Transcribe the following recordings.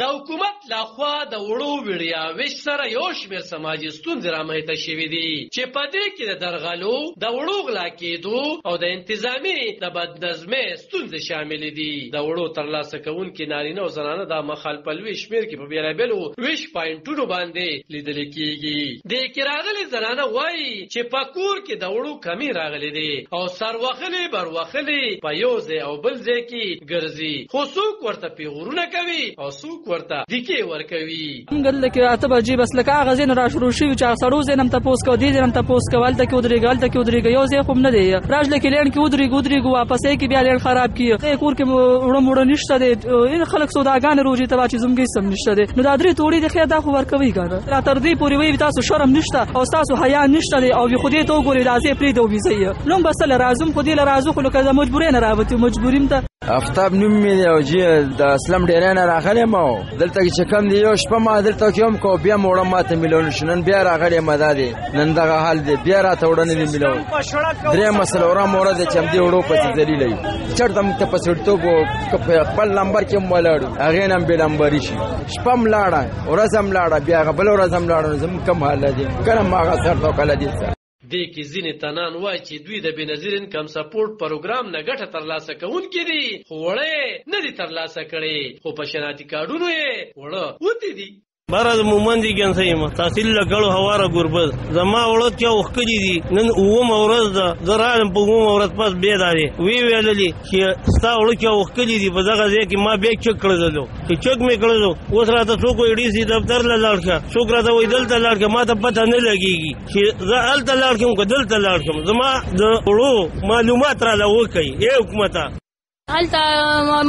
د حکومت لخوا د وړو ویډیا ویش سره یو شمېر سماجي ستونزې رامنځته شوې دي چې په دې کې د درغلو د وړو غلا کېدو او د انتظامي د بدنظمۍ ستونزې شاملې دي. د وړو ترلاسه کوونکي نارینه او زنانه د مخالف لوی شمېر کې په بېلابېلو ویش پاینټونو باندې لیدل کېږي. دې کې راغلي زنانه وایي چې په کور کې د وړو کمی راغلي دي او سروخلي بروخلي په یو ځای او بل ځای کې ګرځي، خو څوک ورته پیغورونه کوي او څوک ورته دیکې ورکوي. موږ لکه اته بجې بس لکه هغه ځای نه را شروع شوي چې سړو ځای نه هم تپوس کوه، دې ځای نه هم تپوس کوه، هلته کې ودرېږه هلته کې ودرېږه، یو ځای خو هم نه دی. راجله کې لینډ کې ودرېږو واپسې کې بیا لینډ خراب کړي، کور کې وړه نشته دی، خلک سوداګانې روجې ته چې زموږ هېڅ هم نشته دی. نو دا درې توړې د خیر دا خو ورکوي که نه، را تر دې پورې وایي تاسو شرم نشته او ستاسو حیا نشته دی او خو دې ته وګورئ دا ځای پرېږده وویځئ. نو هم بس له راځم خو دې له راځو خو لکه د مجبورۍ نه راوتي مجبوریم ته. آفتاب نوم مې دی او د اسلام ډیری نه راغلی یم او دلته چې کم دی یو شپه ما دلته کې هم کو بیا مې وړه ماته میلیون شو، نن بیا راغلی یم. دا دی نن دغه حال دی، بیا راته وړه نه دي میلیون. درېیمه څلورمه وړه دی چې همدې وړو پسې ذلیله یو، چېرته موږ ته په سړیتوب خپل نمبر کې هم ولاړو، هغې نه هم بې نمبري شي. شپه هم لاړه ورځ هم لاړه بیا هغه بله ورځ هم لاړه، نو زموږ کم حاله دی کله هم هغه سر ته کله دی سر. دې کې ځینې تنان وایي چې دوی د بېنظیر انکم سپورټ پروګرام نه ګټه ترلاسه کوونکي دي، خو وړه یې نه دي ترلاسه کړې، خو په شناختی کارډونو یې وړه وتې دي. برز مومندی ګنسه یم تحصیل لګړو هواره ګوربز زما وړو چې وختلی دي نن اوم ورځ ده زرالم په اوم ورځ پس بیا داري ویللی چې ستا وړو چې وختلی دي په دغه ځای کې ما بیا چک کړلو چې چک مې کړلو اوس راته څوک وایي ډي سي دفتر له لاړ شه، څوک راته وایي دلته لاړ شه، ما ته پته نه لګېږي چې زه هلته لاړ شم که دلته لاړ شم. زما د وړو معلومات راله وکړئ ای حکومته. هلته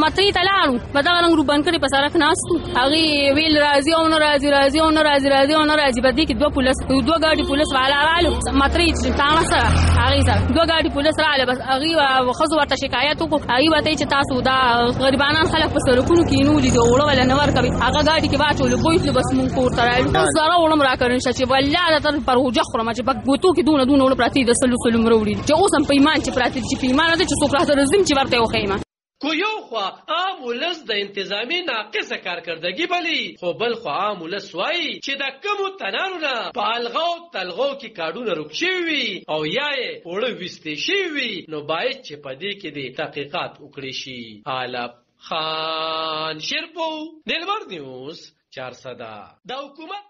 مطرې ته لاړو په دغه رنګ روبند کړې په سړک ناستو، هغې ویل راځي او نه راځي، راځي او نه راځي، راځي او نه راځي. په دې کې دوه ګاډي پولیس والا رالو، مطرې تاڼه سره هغې سره دوه ګاډي پولیس راغله. بس هغې ښځو ورته شکایت وکړو، هغې ورته چې تاسو دا غریبانان خلک په سړکونو کې نولي دي وړه وله نه ورکوي، هغه ګاډي کې واچولو بویتلو. بس مونږ کور ته رالو، اوس زاره وړه م راکړل شه چې والله د تر پروژه خورم چې په ګوتو کې دونه وړه پراته دي د سلو مره وړي چې اوس هم په ایمان چې پراته دي چې په ایمان ده چې څوک راته رزم چې ورته وښیم. کو یو خوا عام ولس د انتظامی ناقصه کارکردګي بلی، خو بل خوا عام ولس وایي چې د کمو تنانو نه په الغو تلغو کې کارډونه روک شوي وي او یا یې وړه ویستې شوي وي، نو باید چې په دې کې د تحقیقات وکړي شي. عالم خان شیرپو، دلبر نیوز 400. د حکومت